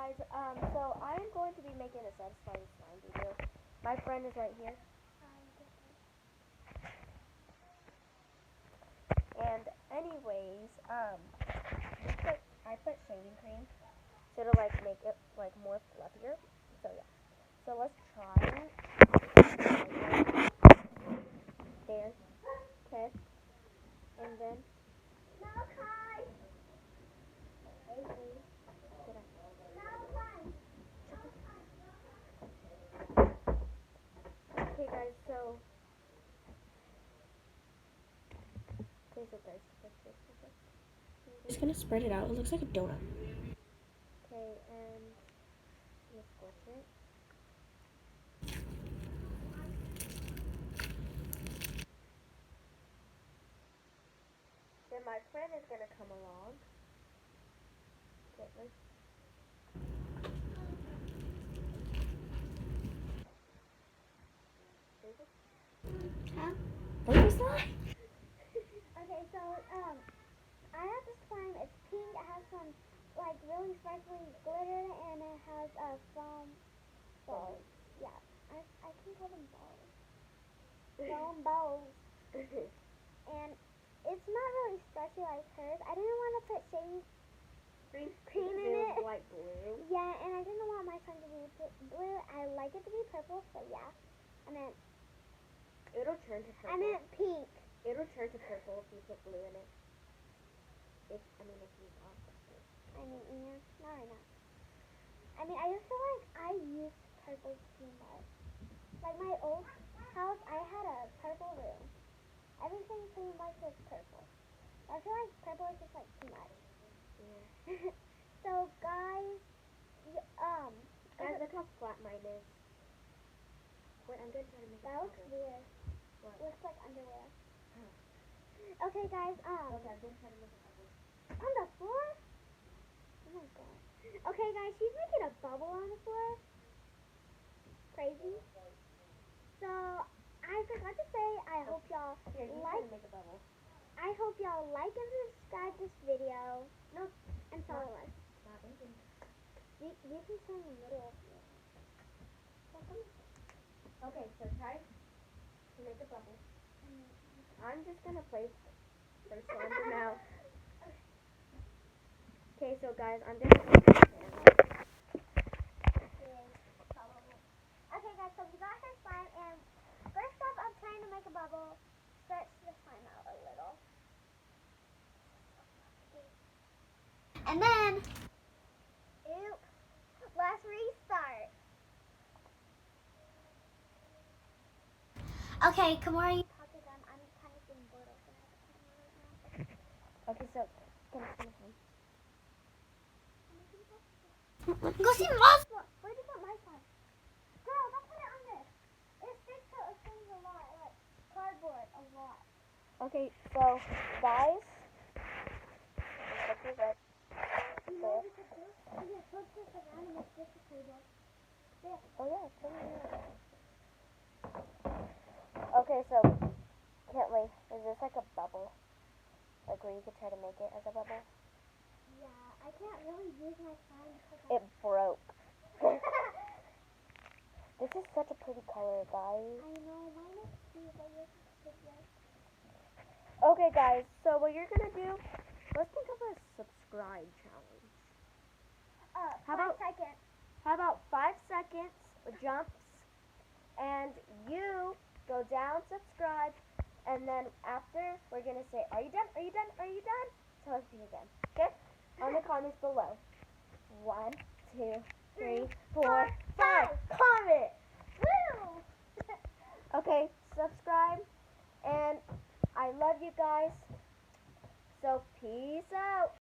guys, so I'm going to be making a satisfying slime video. My friend is right here. And anyways, I put shaving cream so to like make it like more fluffier. So yeah. So let's try it. There. Okay. And then okay guys, so okay, so guys, just gonna spread it out. It looks like a donut. Okay, and let's squish it. Then my friend is gonna come along. Okay, let's. Huh? What is that? Okay, so I have this slime. It's pink. It has some like really sparkly glitter, and it has foam balls. Yeah, I can call them balls. Foam balls. And it's not really stretchy like hers. I didn't want to put shaving cream in it. Like blue. Yeah, and I didn't want my slime to be blue. I like it to be purple, so yeah. I meant It'll turn to purple. I meant pink. It'll turn to purple if you put blue in it. If you want. I mean, yeah, not right now. I mean, I just feel like I used purple too much. Like my old house, I had a purple room. Everything pretty much was purple. I feel like purple is just like too much. Yeah. So guys, Guys, look how flat mine is. Wait, I'm gonna try to make that looks weird. What? Looks like underwear. Huh. Okay, guys. Okay, I'm gonna try to make a bubble. On the floor? Oh my god. Okay, guys, she's making a bubble on the floor. Crazy. So I forgot to say, I hope y'all Here, you like. try to make a bubble. I hope y'all like and subscribe this video. No. And follow us. Not thinking. You can turn the middle of it. Okay, so try to make a bubble. I'm just gonna place first one in mouth. Okay, so guys, I'm gonna. Okay, guys, so we got her slime, and first step of trying to make a bubble, stretch the slime out a little. And then, oops, let's restart. Okay, Kamari. Talk again. I'm kind of getting bored looking at the camera right now. Okay, so finish one. Go see Moss. Where'd you put my slime? Girl, don't put it on this. It sticks to things a lot, like cardboard a lot. Okay, so guys, this is it. You can flip this around and make this a table. There. Oh yeah, it's over here. Okay, so Kentley, is this like a bubble? Like where you could try to make it as a bubble? Yeah, I can't really use my slime because It broke. This is such a pretty color, guys. I know, mine is too, but yours is bigger. Okay, guys, so what you're gonna do, let's think of a subscribe challenge. How 5 about- seconds. How about 5 seconds jumps, and you go down, subscribe, and then after we're gonna say, are you done? Are you done? Are you done? Tell us if you're done. Okay? On the comments below. 1, 2, 3, 4, 5. Comment. Woo! Okay, subscribe, and I love you guys. So peace out.